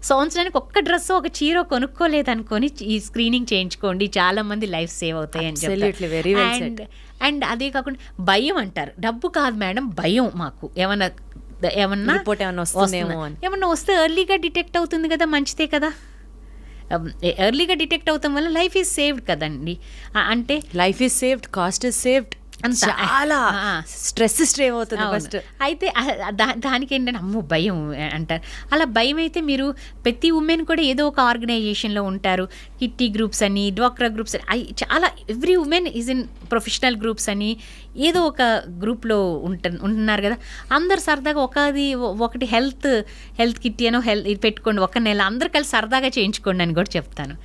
సంవత్సరానికి ఒక్క డ్రెస్ ఒక చీర కొనుక్కోలేదనుకొని ఈ స్క్రీనింగ్ చేయించుకోండి, చాలా మంది లైఫ్ సేవ్ అవుతాయి అని Absolutely, very well చెప్పారు. అండ్ అదే కాకుండా భయం అంటారు. డబ్బు కాదు మేడం, భయం. మాకు ఏమన్నా Report ఏమన్నా వస్తుందేమో అని. ఏమన్నా వస్తే ఎర్లీగా డిటెక్ట్ అవుతుంది కదా, మంచిదే కదా. ఎర్లీగా డిటెక్ట్ అవుతాం వల్ల లైఫ్ ఈజ్ సేవ్డ్ కదండి. అంటే life is saved, cost is saved, చాలా స్ట్రెస్ స్ట్రేవ్ అవుతుంది ఫస్ట్. అయితే దానికి ఏంటంటే అమ్మో భయం అంటారు. అలా భయం అయితే మీరు ప్రతి ఉమెన్ కూడా ఏదో ఒక ఆర్గనైజేషన్లో ఉంటారు. కిట్టి గ్రూప్స్ అని, డ్వాక్రా గ్రూప్స్ అని, చాలా every women is in professional groups అని ఏదో ఒక గ్రూప్లో ఉంటున్నారు కదా. అందరు సరదాగా ఒకటి హెల్త్ కిట్టి అనో ఇది పెట్టుకోండి, ఒక నెల అందరు కలిసి సరదాగా చేయించుకోండి అని కూడా చెప్తాను.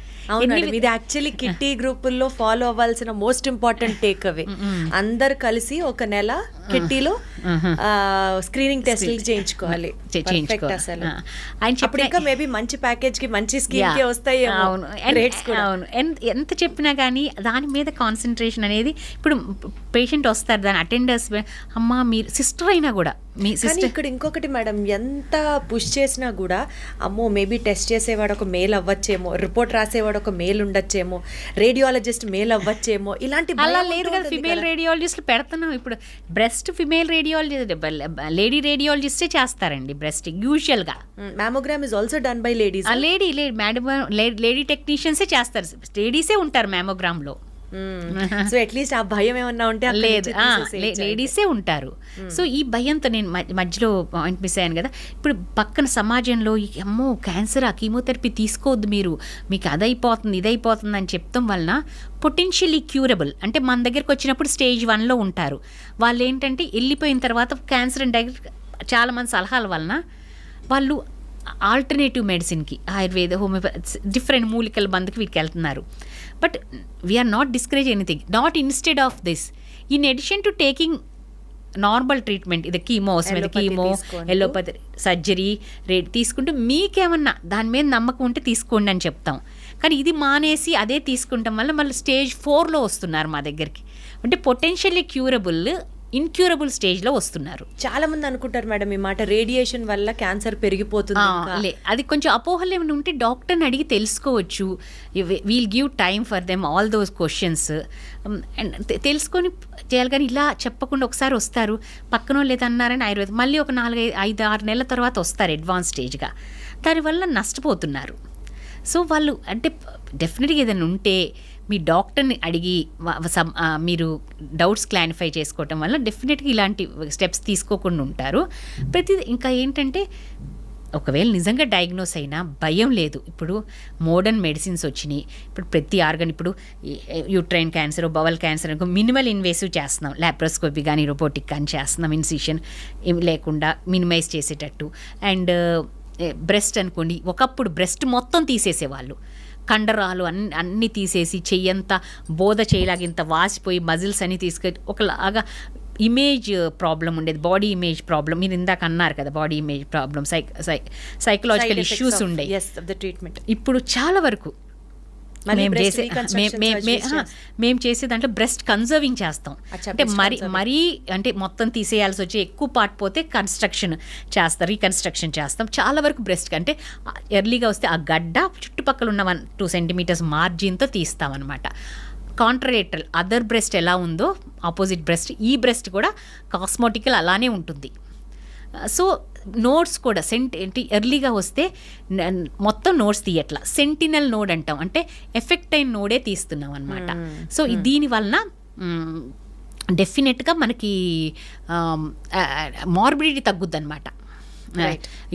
ఇది యాక్చువల్లీ కిట్టి గ్రూపుల్లో ఫాలో అవ్వాల్సిన మోస్ట్ ఇంపార్టెంట్ టేక్ అవే. అందరు కలిసి ఒక నెల కిట్టీలో స్క్రీనింగ్ టెస్ట్లు చేయించుకోవాలి. అప్పుడు ఇంకా మేబీ మంచి ప్యాకేజ్ కి, మంచి స్కీమ్ కి వస్తాయి. అవును, ఎంత చెప్పినా కానీ దాని మీద కాన్సన్ట్రేషన్ అనేది. ఇప్పుడు పేషెంట్ వస్తారు, దాని అటెండర్స్, అమ్మ మీరు సిస్టర్ అయినా కూడా మీ సిస్టర్. ఇక్కడ ఇంకొకటి మేడం, ఎంత పుష్ చేసినా కూడా అమ్మో మేబీ టెస్ట్ చేసేవాడు ఒక మేల్ అవ్వచ్చేమో, రిపోర్ట్ రాసేవాడు ఒక మేల్ ఉండొచ్చేమో, రేడియాలజిస్ట్ మేల్ అవ్వచ్చేమో, ఇలాంటి అలా లేదు కదా. ఫిమేల్ రేడియాలజిస్ట్లు పెడుతున్నాం ఇప్పుడు. బ్రెస్ట్ ఫిమేల్ రేడియాలజిస్ట్, లేడీ రేడియాలజిస్టే చేస్తారండి బ్రెస్ట్ యూజువల్గా. Mammogram is also done by ladies. Lady టెక్నీషియన్సే చేస్తారు, లేడీసే ఉంటారు మ్యామోగ్రామ్లో. సో అట్లీస్ట్ ఆ భయం ఏమన్నా ఉంటే లేదు, లేడీసే ఉంటారు. సో ఈ భయంతో నేను మధ్యలో పాయింట్ మిస్ అయ్యాను కదా. ఇప్పుడు పక్కన సమాజంలో అమ్మో క్యాన్సర్, ఆ కీమోథెరపీ తీసుకోవద్దు మీరు, మీకు అదైపోతుంది ఇదైపోతుంది అని చెప్తాం వలన పొటెన్షియలీ క్యూరబుల్ అంటే మన దగ్గరకు వచ్చినప్పుడు స్టేజ్ 1లో ఉంటారు. వాళ్ళు ఏంటంటే వెళ్ళిపోయిన తర్వాత క్యాన్సర్ అండ్ డైరెక్ట్ చాలామంది సలహాల వలన వాళ్ళు ఆల్టర్నేటివ్ మెడిసిన్కి, ఆయుర్వేద, హోమియోపతి, డిఫరెంట్ మూలికల బంధుకి వీటికి వెళ్తున్నారు. But we are not discourage anything, not instead of this, in addition to taking normal treatment, ఇది కీమోస్ మీద కీమో, ఎలోపతి, సర్జరీ రేట్ తీసుకుంటూ మీకేమన్నా దాని మీద నమ్మకం ఉంటే తీసుకోండి అని చెప్తాం. కానీ ఇది మానేసి అదే తీసుకుంటాం వల్ల మళ్ళీ స్టేజ్ 4లో వస్తున్నారు మా దగ్గరికి. అంటే పొటెన్షియల్లీ క్యూరబుల్, ఇన్క్యూరబుల్ స్టేజ్లో వస్తున్నారు. చాలా మంది అనుకుంటారు మేడం ఈ మాట, రేడియేషన్ వల్ల క్యాన్సర్ పెరిగిపోతుంది. అది కొంచెం అపోహలు ఏమైనా ఉంటే డాక్టర్ని అడిగి తెలుసుకోవచ్చు. We'll give time for them all those questions and తెలుసుకొని చేయాలి. కానీ ఇలా చెప్పకుండా ఒకసారి వస్తారు, పక్కన లేదన్నారని ఆయుర్వేదం, మళ్ళీ ఒక 4-5-6 నెలల తర్వాత వస్తారు అడ్వాన్స్ స్టేజ్గా. దానివల్ల నష్టపోతున్నారు. సో వాళ్ళు అంటే డెఫినెట్గా ఏదైనా ఉంటే మీ డాక్టర్ని అడిగి మీరు డౌట్స్ క్లారిఫై చేసుకోవటం వల్ల డెఫినెట్గా ఇలాంటి స్టెప్స్ తీసుకోకుండా ఉంటారు. ప్రతిదీ ఇంకా ఏంటంటే ఒకవేళ నిజంగా డయాగ్నోస్ అయినా భయం లేదు. ఇప్పుడు మోడర్న్ మెడిసిన్స్ వచ్చినాయి. ఇప్పుడు ప్రతి ఆర్గన్, ఇప్పుడు యూట్రైన్ క్యాన్సర్, బవల్ క్యాన్సర్ అనుకో మినిమల్ ఇన్వేసివ్ చేస్తున్నాం, లాప్రోస్కోపీ కానీ రోబోటిక్ కానీ చేస్తున్నాం, ఇన్సిషన్ లేకుండా మినిమైజ్ చేసేటట్టు. అండ్ బ్రెస్ట్ అనుకోండి, ఒకప్పుడు బ్రెస్ట్ మొత్తం తీసేసేవాళ్ళు, కండరాలు అన్నీ తీసేసి చెయ్యంతా బోధ చేయలాగింత వాసిపోయి మజిల్స్ అన్నీ తీసుకెళ్ళి ఒకలాగా ఇమేజ్ ప్రాబ్లం ఉండేది, బాడీ ఇమేజ్ ప్రాబ్లం. మీరు ఇందాక అన్నారు కదా, body image problem, psychological issues ఉండే. ఇప్పుడు చాలా వరకు మేము చేసే దాంట్లో బ్రెస్ట్ కన్జర్వింగ్ చేస్తాం. అంటే మరీ అంటే మొత్తం తీసేయాల్సి వచ్చి ఎక్కువ పార్ట్ పోతే కన్స్ట్రక్షన్ చేస్తాం, రీకన్స్ట్రక్షన్ చేస్తాం. చాలా వరకు బ్రెస్ట్ అంటే ఎర్లీగా వస్తే ఆ గడ్డ చుట్టుపక్కల ఉన్న 1-2 సెంటీమీటర్స్ మార్జిన్తో తీస్తామన్నమాట. కాంట్రలేటరల్ అదర్ బ్రెస్ట్ ఎలా ఉందో ఆపోజిట్ బ్రెస్ట్, ఈ బ్రెస్ట్ కూడా కాస్మోటికల్ అలానే ఉంటుంది. సో నోడ్స్ కూడా ఏంటి ఎర్లీగా వస్తే మొత్తం నోడ్స్ తీయట్లా, సెంటినల్ నోడ్ అంటాం, అంటే ఎఫెక్ట్ అయిన నోడే తీస్తున్నాం అనమాట. సో దీని వలన డెఫినెట్గా మనకి మార్బిడిటీ తగ్గుద్ది అనమాట.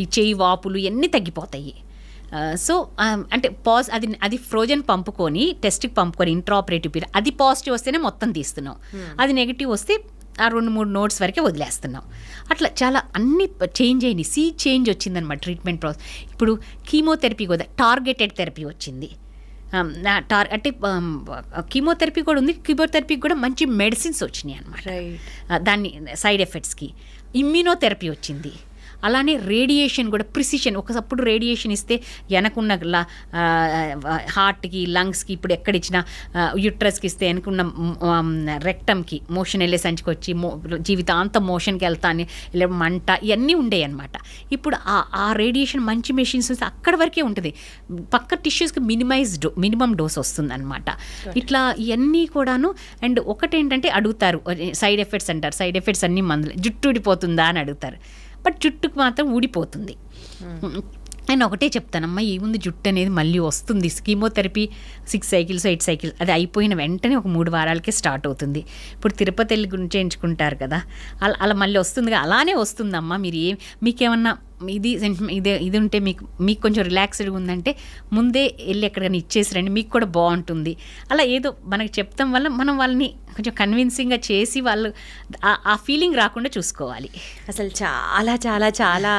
ఈ చెయ్యి వాపులు ఇవన్నీ తగ్గిపోతాయి. సో అంటే అది ఫ్రోజన్ పంపుకొని టెస్ట్కి పంపుకొని ఇంట్రాపరేటివ్ పీరియడ్ అది పాజిటివ్ వస్తేనే మొత్తం తీస్తున్నాం, అది నెగిటివ్ వస్తే ఆ 2-3 నోట్స్ వరకే వదిలేస్తున్నాం. అట్లా చాలా అన్ని చేంజ్ అయినాయి, చేంజ్ వచ్చిందనమాట ట్రీట్మెంట్ ప్రాసెస్. ఇప్పుడు కీమోథెరపీ కూడా టార్గెటెడ్ థెరపీ వచ్చింది. అంటే కీమోథెరపీ కూడా ఉంది, కీమోథెరపీకి కూడా మంచి మెడిసిన్స్ వచ్చినాయి అనమాట దాన్ని సైడ్ ఎఫెక్ట్స్కి. ఇమ్యూనోథెరపీ వచ్చింది, అలానే రేడియేషన్ కూడా ప్రిసిషన్, ఒకప్పుడు రేడియేషన్ ఇస్తే వెనకున్న హార్ట్కి లంగ్స్కి, ఇప్పుడు ఎక్కడిచ్చినా యూట్రస్కి ఇస్తే వెనకున్న రెక్టమ్కి మోషన్ వెళ్ళే సంచికి వచ్చి జీవితాంతం మోషన్కి వెళ్తాను, ఇలా మంట ఇవన్నీ ఉండేవి అనమాట. ఇప్పుడు ఆ రేడియేషన్ మంచి మెషిన్స్ వస్తే అక్కడి వరకే ఉంటుంది, పక్క టిష్యూస్కి మినిమం డోస్ వస్తుంది అనమాట. ఇట్లా ఇవన్నీ కూడాను. అండ్ ఒకటేంటంటే అడుగుతారు సైడ్ ఎఫెక్ట్స్ అంటారు, సైడ్ ఎఫెక్ట్స్ అన్నీ మందులు, జుట్టు ఊడిపోతుందా అని అడుగుతారు. బట్ జుట్టుకు మాత్రం ఊడిపోతుంది. నేను ఒకటే చెప్తానమ్మా, ఈ ముందు జుట్టు అనేది మళ్ళీ వస్తుంది. కీమోథెరపీ 6 సైకిల్స్ 8 సైకిల్స్ అది అయిపోయిన వెంటనే ఒక 3 వారాలకే స్టార్ట్ అవుతుంది. ఇప్పుడు తిరుపతి వెళ్ళి చేయించుకుంటారు కదా, అలా మళ్ళీ వస్తుంది. అలానే వస్తుందమ్మా. మీరు మీకేమన్నా ఇది ఉంటే మీకు కొంచెం రిలాక్స్డ్గా ఉందంటే ముందే వెళ్ళి ఎక్కడికైనా ఇచ్చేసి రండి, మీకు కూడా బాగుంటుంది. అలా ఏదో మనకి చెప్తాం వల్ల మనం వాళ్ళని కొంచెం కన్విన్సింగ్గా చేసి వాళ్ళు ఆ ఫీలింగ్ రాకుండా చూసుకోవాలి. అసలు చాలా చాలా చాలా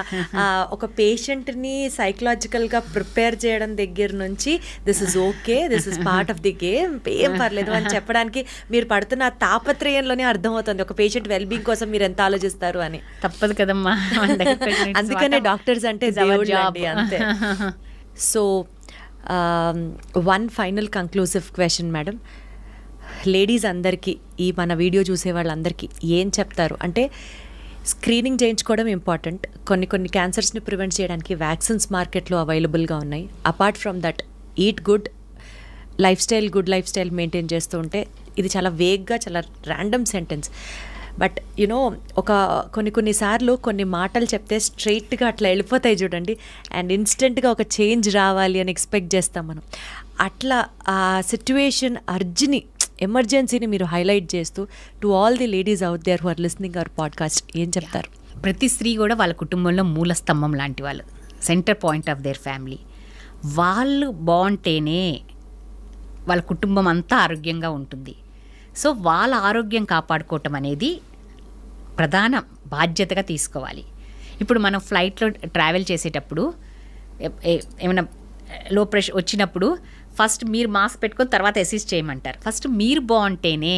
ఒక పేషెంట్ని సైకలాజికల్గా ప్రిపేర్ చేయడం దగ్గర నుంచి this is okay, this is part of the game, ఏం పర్లేదు అని చెప్పడానికి మీరు పడుతున్న తాపత్రయంలోనే అర్థమవుతుంది ఒక పేషెంట్ వెల్బీయింగ్ కోసం మీరు ఎంత ఆలోచిస్తారు అని. తప్పదు కదమ్మా, అందుకనే డాక్టర్స్ అంటే దేవుళ్ళండి అంతే. So one final conclusive question madam, ladies అందరికీ, ఈ మన వీడియో చూసే వాళ్ళందరికీ ఏం చెప్తారు అంటే, స్క్రీనింగ్ చేయించుకోవడం ఇంపార్టెంట్, కొన్ని క్యాన్సర్స్ని ప్రివెంట్ చేయడానికి వ్యాక్సిన్స్ మార్కెట్లో అవైలబుల్గా ఉన్నాయి. Apart from that eat good good life style maintain చేస్తూ ఉంటే, ఇది చాలా వేగ్గా చాలా ర్యాండమ్ సెంటెన్స్, బట్ యునో కొన్నిసార్లు కొన్ని మాటలు చెప్తే స్ట్రైట్గా అట్లా వెళ్ళిపోతాయి చూడండి, అండ్ ఇన్స్టెంట్గా ఒక చేంజ్ రావాలి అని ఎక్స్పెక్ట్ చేస్తాం మనం. అట్లా ఆ సిచ్యువేషన్ ఎమర్జెన్సీని మీరు హైలైట్ చేస్తూ to all the ladies out there who are listening our podcast ఏం చెప్తారు? ప్రతి స్త్రీ కూడా వాళ్ళ కుటుంబంలో మూల స్తంభం లాంటి వాళ్ళు, centre point of their family. వాళ్ళు బాగుంటేనే వాళ్ళ కుటుంబం అంతా ఆరోగ్యంగా ఉంటుంది. సో వాళ్ళ ఆరోగ్యం కాపాడుకోవటం అనేది ప్రధాన బాధ్యతగా తీసుకోవాలి. ఇప్పుడు మనం ఫ్లైట్లో ట్రావెల్ చేసేటప్పుడు ఏమైనా లో ప్రెషర్ వచ్చినప్పుడు ఫస్ట్ మీరు మాస్క్ పెట్టుకొని తర్వాత అసిస్ట్ చేయమంటారు. ఫస్ట్ మీరు బాగుంటేనే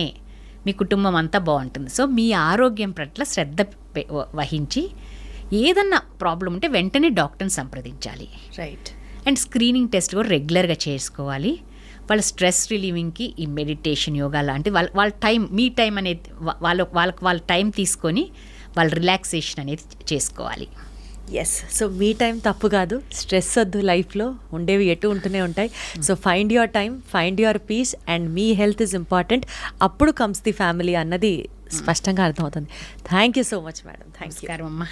మీ కుటుంబం అంతా బాగుంటుంది. సో మీ ఆరోగ్యం పట్ల శ్రద్ధ వహించి ఏదన్నా ప్రాబ్లం ఉంటే వెంటనే డాక్టర్ని సంప్రదించాలి. రైట్. అండ్ స్క్రీనింగ్ టెస్ట్ కూడా రెగ్యులర్గా చేసుకోవాలి. వాళ్ళ స్ట్రెస్ రిలీవింగ్కి ఈ మెడిటేషన్, యోగా లాంటి వాళ్ళ టైం, మీ టైం అనేది వాళ్ళ టైం తీసుకొని వాళ్ళ రిలాక్సేషన్ అనేది చేసుకోవాలి. ఎస్. సో మీ టైం తప్పు కాదు, స్ట్రెస్ వద్దు, లైఫ్లో ఉండేవి ఎటు ఉంటూనే ఉంటాయి. So find your time, find your peace, and మీ హెల్త్ ఈజ్ ఇంపార్టెంట్. అప్పుడు కమ్స్ ది ఫ్యామిలీ అన్నది స్పష్టంగా అర్థమవుతుంది. Thank you so much madam. Thank you. నమస్కారం అమ్మా.